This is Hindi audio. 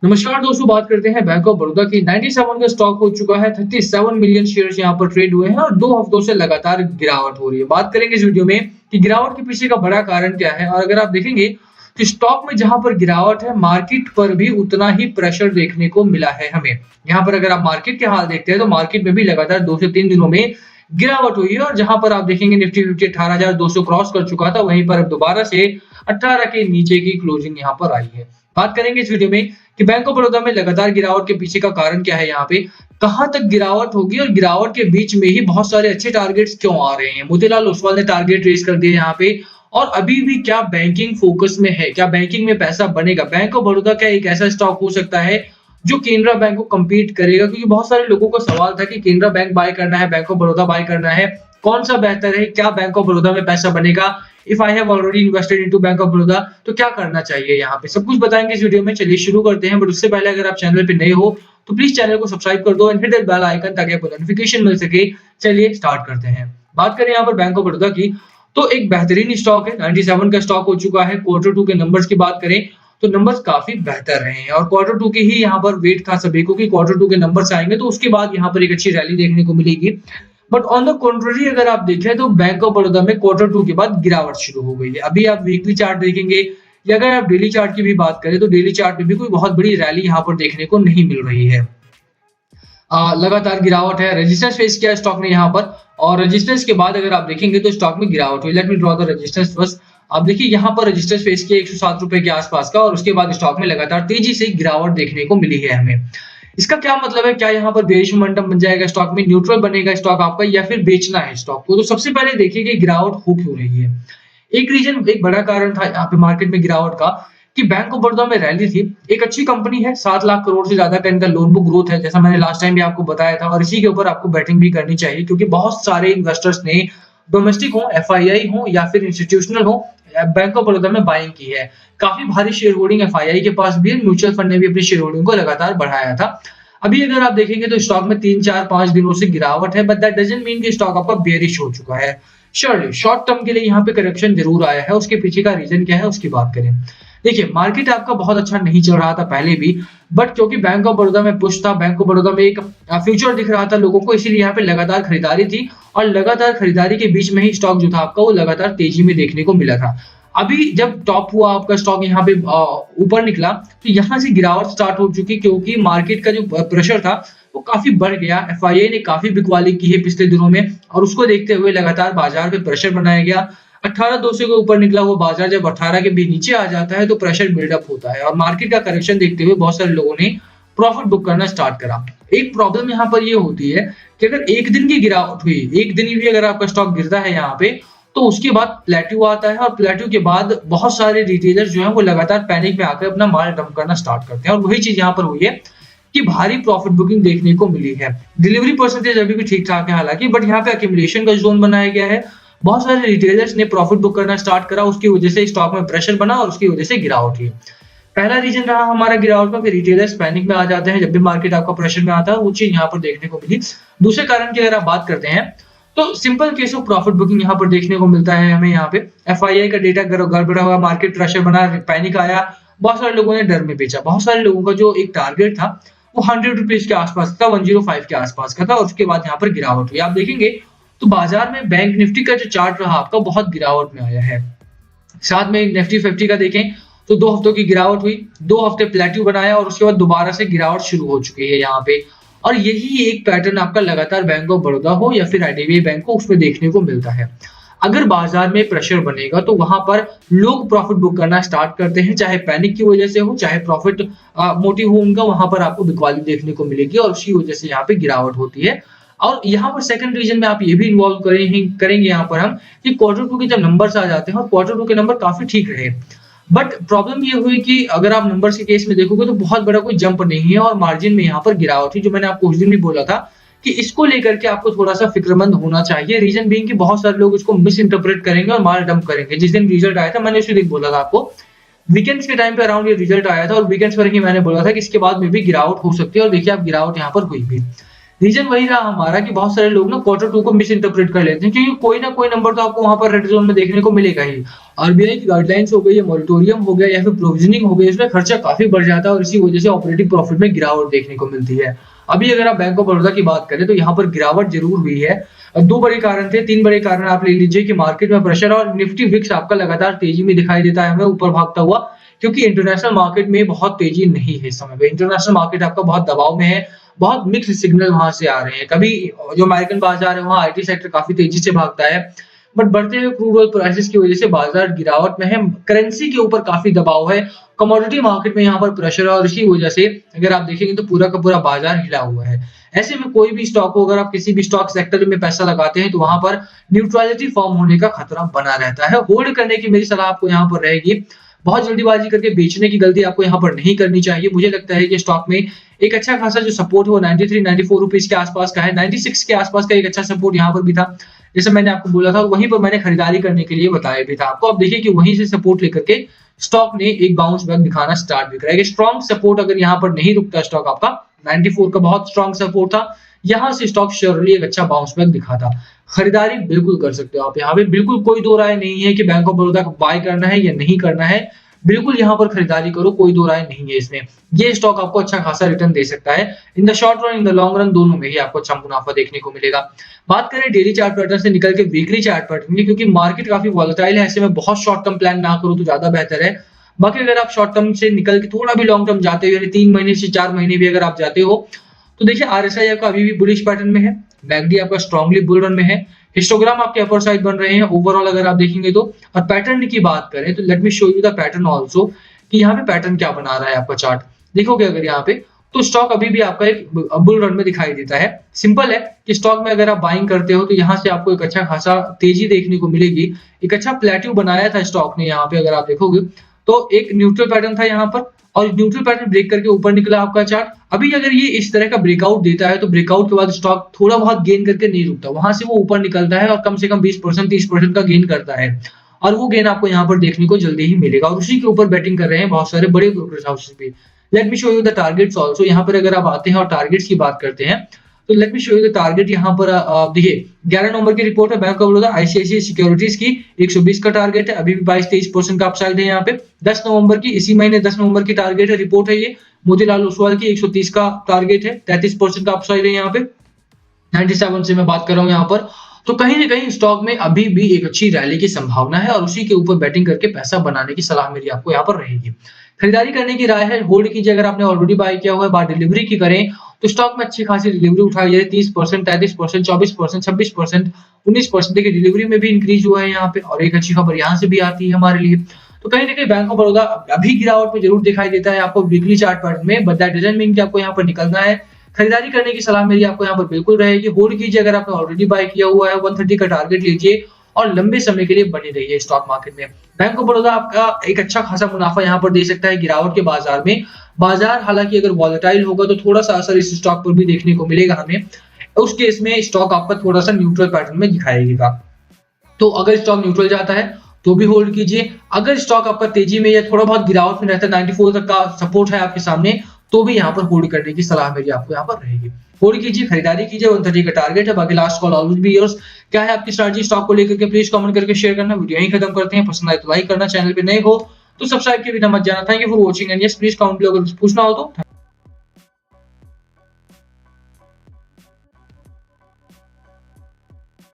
नमस्कार दोस्तों, बात करते हैं बैंक ऑफ बड़ौदा की। 97 का स्टॉक हो चुका है। 37 मिलियन शेयर्स यहाँ पर ट्रेड हुए हैं और 2 हफ्तों से लगातार गिरावट हो रही है। बात करेंगे इस वीडियो में कि गिरावट के पीछे का बड़ा कारण क्या है। और अगर आप देखेंगे कि स्टॉक में जहां पर गिरावट है, मार्केट पर भी उतना ही प्रेशर देखने को मिला है हमें। यहाँ पर अगर आप मार्केट के हाल देखते हैं तो मार्केट में भी लगातार 2 से 3 दिनों में गिरावट हुई है। और जहां पर आप देखेंगे निफ्टी 50 18,200 क्रॉस कर चुका था, वहीं पर अब दोबारा से 18 के नीचे की क्लोजिंग यहाँ पर आई है। बात करेंगे इस वीडियो में कि बैंक ऑफ बड़ौदा में लगातार गिरावट के पीछे का कारण क्या है, यहाँ पे कहां तक गिरावट होगी और गिरावट के बीच में ही बहुत सारे अच्छे टारगेट्स क्यों आ रहे हैं। मोतीलाल ओसवाल ने टारगेट रेज कर दिए यहाँ पे। और अभी भी क्या बैंकिंग फोकस में है, क्या बैंकिंग में पैसा बनेगा। बैंक ऑफ बड़ौदा क्या एक ऐसा स्टॉक हो सकता है जो केनरा बैंक को compete करेगा, क्योंकि बहुत सारे लोगों को सवाल था कि केनरा बैंक बाय करना है, बैंक ऑफ बड़ौदा बाय करना है, कौन सा बेहतर है, क्या बैंक ऑफ बड़ौदा में पैसा बनेगा। If I have already invested into bank of Baroda तो क्या करना चाहिए, यहाँ पे सब कुछ बताएंगे इस वीडियो में। चलिए शुरू करते हैं, बट उससे पहले अगर आप चैनल पे नए हो तो प्लीज चैनल को सब्सक्राइब कर दो and hit that bell icon ताकि आपको नोटिफिकेशन मिल सके। चलिए स्टार्ट करते हैं। बात करें यहाँ पर बैंक ऑफ बड़ौदा की, तो एक बेहतरीन स्टॉक है। 97 का स्टॉक हो चुका है। Q2 के नंबर्स की बात करें तो नंबर्स काफी बेहतर रहे हैं और Q2 के ही यहाँ पर वेट था सभी को कि Q2 के नंबर्स आएंगे तो उसके बाद यहाँ पर एक अच्छी रैली देखने को मिलेगी। बट ऑन द कॉन्ट्ररी अगर आप देखें तो बैंक ऑफ बड़ौदा में Q2 के बाद गिरावट शुरू हो गई है। अभी आप वीकली चार्ट देखेंगे या अगर आप डेली चार्ट की भी बात करें तो डेली चार्ट में भी कोई बहुत बड़ी रैली यहाँ पर देखने को नहीं मिल रही है। लगातार गिरावट है। रेजिस्टेंस फेस किया स्टॉक ने यहाँ पर, और रेजिस्टेंस के बाद अगर आप देखेंगे तो स्टॉक में गिरावट हुई। Let me draw the resistance first. आप देखिए यहाँ पर रेजिस्टेंस फेस किया 107 रुपए के आसपास का, और उसके बाद स्टॉक में लगातार तेजी से गिरावट देखने को मिली है हमें। इसका क्या मतलब है, क्या यहाँ पर बेरिश मोमेंटम बन जाएगा स्टॉक में, न्यूट्रल बनेगा स्टॉक आपका, या फिर बेचना है स्टॉक को। तो सबसे पहले देखिए कि गिरावट हो क्यों रही है। एक रीजन, एक बड़ा कारण था यहाँ पे मार्केट में गिरावट का कि बैंक ऑफ बड़ौदा में रैली थी। एक अच्छी कंपनी है, 7 लाख करोड़ से ज्यादा का इनका लोन बुक ग्रोथ है, जैसा मैंने लास्ट टाइम भी आपको बताया था। और इसी के ऊपर आपको बैटिंग भी करनी चाहिए, क्योंकि बहुत सारे इन्वेस्टर्स ने डोमेस्टिक हो, एफआईआई हो या फिर इंस्टीट्यूशनल हो, बैंक ऑफ बड़ौदा में बाइंग की है। काफी भारी शेयर होल्डिंग एफआईआई के पास भी है। म्यूचुअल फंड ने भी अपनी शेयर होल्डिंग को लगातार बढ़ाया था। अभी अगर आप देखेंगे तो स्टॉक में 3 4 5 दिनों से गिरावट है, बट दैट डजंट मीन कि स्टॉक आपका बेयरिश हो चुका है। श्योरली शॉर्ट टर्म के लिए यहाँ पे करेक्शन जरूर आया है। उसके पीछे का रीजन क्या है उसकी बात करें। देखिए मार्केट आपका बहुत अच्छा नहीं चल रहा था पहले भी, बट क्योंकि बैंक ऑफ बड़ौदा में पुश था, बैंक ऑफ बड़ौदा में एक फ्यूचर दिख रहा था लोगों को, इसीलिए यहाँ पे लगातार खरीदारी थी। और लगातार खरीदारी के बीच में ही स्टॉक जो था आपका वो लगातार तेजी में देखने को मिला था। अभी जब टॉप हुआ आपका स्टॉक यहाँ पे ऊपर निकला तो यहाँ से गिरावट स्टार्ट हो चुकी, क्योंकि मार्केट का जो प्रेशर था वो काफी बढ़ गया। एफआईआई ने काफी बिकवाली की है पिछले दिनों में, और उसको देखते हुए लगातार बाजार पे प्रेशर बनाया गया। 18,200 के ऊपर निकला हुआ बाजार जब 18 के भी नीचे आ जाता है तो प्रेशर बिल्डअप होता है, और मार्केट का करेक्शन देखते हुए बहुत सारे लोगों ने प्रॉफिट बुक करना स्टार्ट करा। एक प्रॉब्लम यहाँ पर ये होती है कि अगर एक दिन की गिरावट हुई, एक दिन भी अगर आपका स्टॉक गिरता है यहाँ पे, तो उसके बाद प्लेट्यू आता है, और प्लेट्यू के बाद बहुत सारे रिटेलर्स जो है वो लगातार पैनिक में आकर अपना माल डंप करना स्टार्ट करते हैं। और वही चीज यहाँ पर हुई है कि भारी प्रॉफिट बुकिंग देखने को मिली है। डिलीवरी परसेंटेज अभी भी ठीक ठाक है हालांकि, बट यहाँ पे अक्यूमुलेशन का जोन बनाया गया है। बहुत सारे रिटेलर्स ने प्रॉफिट बुक करना स्टार्ट करा, उसकी वजह से स्टॉक में प्रेशर बना और उसकी वजह से गिरावट हुई। पहला रीजन रहा हमारा गिरावट का कि रिटेलर्स पैनिक में आ जाते हैं जब भी मार्केट आपका प्रेशर में आता है, वो चीज यहाँ पर देखने को मिली। दूसरे कारण की अगर आप बात करते हैं तो simple case of profit booking यहाँ पर देखने को मिलता है हमें। यहाँ पे एफआईआई का डेटा गड़बड़ा हुआ, मार्केट प्रेशर बना, पैनिक आया, बहुत सारे लोगों ने डर में बेचा। बहुत सारे लोगों का जो एक टारगेट था वो 100 रुपीज के आसपास था, 105 के आसपास का था, और उसके बाद यहाँ पर गिरावट हुई। आप देखेंगे तो बाजार में बैंक निफ्टी का जो चार्ट रहा आपका बहुत गिरावट में आया है। साथ में निफ्टी 50 का देखें तो 2 हफ्तों की गिरावट हुई, 2 हफ्ते प्लेट्यू बनाया और उसके बाद दोबारा से गिरावट शुरू हो चुकी है यहाँ पे। और यही एक पैटर्न आपका लगातार बैंक ऑफ बड़ौदा हो या फिर आईडीबीआई बैंक हो उसमें देखने को मिलता है। अगर बाजार में प्रेशर बनेगा तो वहां पर लोग प्रॉफिट बुक करना स्टार्ट करते हैं, चाहे पैनिक की वजह से हो, चाहे प्रॉफिट मोटिव हो उनका, वहां पर आपको बिकवाली देखने को मिलेगी और उसी वजह से यहाँ पे गिरावट होती है। और यहाँ पर सेकंड रीजन में आप ये भी इन्वॉल्व करेंगे यहाँ पर हम कि Q2 के जब नंबर्स आ जाते हैं, और Q2 के नंबर काफी ठीक रहे, बट प्रॉब्लम ये हुई कि अगर आप नंबर्स के केस में देखोगे तो बहुत बड़ा कोई जंप नहीं है और मार्जिन में यहाँ पर गिरावट थी, जो मैंने आपको उस दिन भी बोला था कि इसको लेकर के आपको थोड़ा सा फिक्रमंद होना चाहिए। रीजन बीइंग कि बहुत सारे लोग इसको मिस इंटरप्रेट करेंगे और माल डंप करेंगे। जिस दिन रिजल्ट आया था मैंने उसी दिन बोला था आपको, वीकेंड्स के टाइम पे अराउंड ये रिजल्ट आया था, और वीकेंड्स पर ही मैंने बोला था कि इसके बाद में भी गिरावट हो सकती है, और देखिए आप गिरावट यहाँ पर हुई भी। रीजन वही रहा हमारा कि बहुत सारे लोग ना क्वार्टर टू को मिस इंटरप्रेट कर लेते हैं, क्योंकि कोई ना कोई नंबर तो आपको वहां पर रेड जोन में देखने को मिलेगा ही। आरबीआई की गाइडलाइंस हो गई या मॉनिटोरियम हो गया या फिर प्रोविजनिंग हो गई, इसमें खर्चा काफी बढ़ जाता है और इसी वजह से ऑपरेटिंग प्रॉफिट में गिरावट देखने को मिलती है। अभी अगर आप बैंक ऑफ बड़ौदा की बात करें तो यहाँ पर गिरावट जरूर हुई है। दो बड़े कारण थे, तीन बड़े कारण आप ले लीजिए कि मार्केट में प्रेशर और निफ्टी विक्स आपका लगातार तेजी में दिखाई देता है हमें ऊपर भागता हुआ, क्योंकि इंटरनेशनल मार्केट में बहुत तेजी नहीं है इस समय पे। इंटरनेशनल मार्केट आपका बहुत दबाव में है, बहुत मिक्स सिग्नल वहां से आ रहे हैं। कभी जो अमेरिकन बाजार है वहां आईटी सेक्टर काफी तेजी से भागता है, बट बढ़ते हुए क्रूड ऑयल प्राइसेस की वजह से बाजार गिरावट में है। करेंसी के ऊपर काफी दबाव है, कमोडिटी मार्केट में यहाँ पर प्रेशर है और इसी वजह से अगर आप देखेंगे तो पूरा का पूरा बाजार हिला हुआ है। ऐसे में कोई भी स्टॉक हो, अगर आप किसी भी स्टॉक सेक्टर में पैसा लगाते हैं तो वहां पर न्यूट्रलिटी फॉर्म होने का खतरा बना रहता है। होल्ड करने की मेरी सलाह आपको यहाँ पर रहेगी, बहुत जल्दीबाजी करके बेचने की गलती आपको यहाँ पर नहीं करनी चाहिए। मुझे लगता है कि स्टॉक में एक अच्छा खासा जो सपोर्ट है वो 93-94 रुपीज के आसपास का है, 96 के आसपास का एक अच्छा सपोर्ट यहाँ पर भी था, जैसे मैंने आपको बोला था, वहीं पर मैंने खरीदारी करने के लिए बताया भी था आपको। अब देखिए कि वहीं से सपोर्ट लेकर के स्टॉक ने एक बाउंस बैक दिखाना स्टार्ट भी करा। स्ट्रॉन्ग सपोर्ट अगर यहाँ पर नहीं रुकता स्टॉक आपका, 94 का बहुत स्ट्रॉन्ग सपोर्ट था, यहाँ से स्टॉक श्योरली एक अच्छा बाउंस बैक दिखाता। खरीदारी बिल्कुल कर सकते हो आप, यहाँ पे बिल्कुल कोई दो राय नहीं है कि बैंक ऑफ बड़ौदा को बाय करना है या नहीं करना है, बिल्कुल यहाँ पर खरीदारी करो, कोई दो राय नहीं है इसमें। ये स्टॉक आपको अच्छा खासा रिटर्न दे सकता है in the short run, in the long run, दोनों में ही आपको अच्छा मुनाफा देखने को मिलेगा। बात करें डेली चार्ट पैटर्न से निकल के वीकली चार्ट पैटर्न की, क्योंकि मार्केट काफी वॉलेटाइल है, ऐसे में बहुत शॉर्ट टर्म प्लान ना करो तो ज्यादा बेहतर है। बाकी अगर आप शॉर्ट टर्म से निकल के थोड़ा भी लॉन्ग टर्म जाते हो, यानी 3 महीने से 4 महीने भी अगर आप जाते हो, तो देखिए आरएसआई आपका अभी भी बुलिश पैटर्न में है, मैकडी आपका स्ट्रांगली बुल रन में है, हिस्टोग्राम आपके अपर साइड बन रहे हैं ओवरऑल अगर आप देखेंगे तो। और पैटर्न की बात करें तो let me show you the pattern also, कि यहाँ पे पैटर्न क्या बना रहा है आपका चार्ट। देखोगे अगर यहाँ पे तो स्टॉक अभी भी आपका एक बुल रन में दिखाई देता है। सिंपल है कि स्टॉक में अगर आप बाइंग करते हो तो यहाँ से आपको एक अच्छा खासा तेजी देखने को मिलेगी। एक अच्छा प्लेट्यू बनाया था स्टॉक ने यहाँ पे, अगर आप देखोगे तो एक न्यूट्रल पैटर्न था यहाँ पर, और न्यूट्रल पैटर्न ब्रेक करके ऊपर निकला आपका चार्ट। अभी अगर ये इस तरह का ब्रेकआउट देता है तो ब्रेकआउट के बाद स्टॉक थोड़ा बहुत गेन करके नहीं रुकता, वहां से वो ऊपर निकलता है और कम से कम 20% 30% का गेन करता है, और वो गेन आपको यहाँ पर देखने को जल्दी ही मिलेगा। और उसी के ऊपर बैटिंग कर रहे हैं बहुत सारे बड़े ब्रोकरेज हाउसेस भी। Let me show you the targets also. यहाँ पर अगर आप आते हैं और टारगेट्स की बात करते हैं तो let me show you the target. यहाँ पर देखिए 11 नवंबर की रिपोर्ट है bank of Baroda ICICI securities की, 120 का टारगेट है, अभी भी 22-23% का अपसाइड है यहाँ पे। 10 नवंबर की, इसी महीने 10 नवंबर की टारगेट है, रिपोर्ट है ये मोतीलाल ओसवाल की, 130 का टारगेट है, 33% का अपसाइड है यहाँ पे। 97 से मैं बात कर रहा हूँ यहाँ पर। तो कहीं ना कहीं स्टॉक में अभी भी एक अच्छी रैली की संभावना है और उसी के ऊपर बैटिंग करके पैसा बनाने की सलाह मेरी आपको यहाँ पर रहेगी। खरीदारी करने की राय है, होल्ड कीजिए। अगर आपने ऑलरेडी बाय किया हुआ है, बात डिलीवरी की करें तो स्टॉक में अच्छी खासी डिलीवरी उठाई जाए, 30%, 33%, 24%, 26%, 19%। देखिए डिलीवरी में भी इंक्रीज हुआ है यहाँ पे, और एक अच्छी खबर यहाँ से भी आती है हमारे लिए। तो कहीं ना कहीं बैंक ऑफ बड़ौदा अभी गिरावट में जरूर दिखाई देता है आपको वीकली चार्ट पैटर्न में, बट दैट डजंट मीन कि आपको यहाँ पर निकलना है। खरीदारी करने की सलाह मेरी आपको यहाँ पर बिल्कुल रहेगी। होल्ड कीजिए अगर आपने ऑलरेडी बाय किया हुआ है, 130 का टारगेट लीजिए और लंबे समय के लिए बनी रहिए स्टॉक मार्केट में। बैंक ऑफ बड़ौदा आपका एक अच्छा खासा मुनाफा यहाँ पर दे सकता है गिरावट के बाजार में। बाजार हालांकि अगर वॉलेटाइल होगा तो थोड़ा सा असर इस स्टॉक पर भी देखने को मिलेगा हमें, उस केस में स्टॉक आपका थोड़ा सा न्यूट्रल पैटर्न में दिखाएगा। तो अगर स्टॉक न्यूट्रल जाता है तो भी होल्ड कीजिए। अगर स्टॉक आपका तेजी में या थोड़ा बहुत गिरावट में रहता है, 94 तक का सपोर्ट है आपके सामने, तो भी यहाँ पर होल्ड करने की सलाह मेरी आपको यहाँ पर रहेगी। होल्ड कीजिए, खरीदारी कीजिए, 130 का टारगेट है। बाकी last call always be yours. क्या है आपकी स्ट्रैटेजी स्टॉक को लेकर के, प्लीज कमेंट करके शेयर करना। वीडियो यहीं खत्म करते हैं, पसंद आए तो लाइक करना, चैनल पे नए हो तो सब्सक्राइब किए बिना मत जाना। Thank you for watching and yes please comment अगर पूछना हो तो।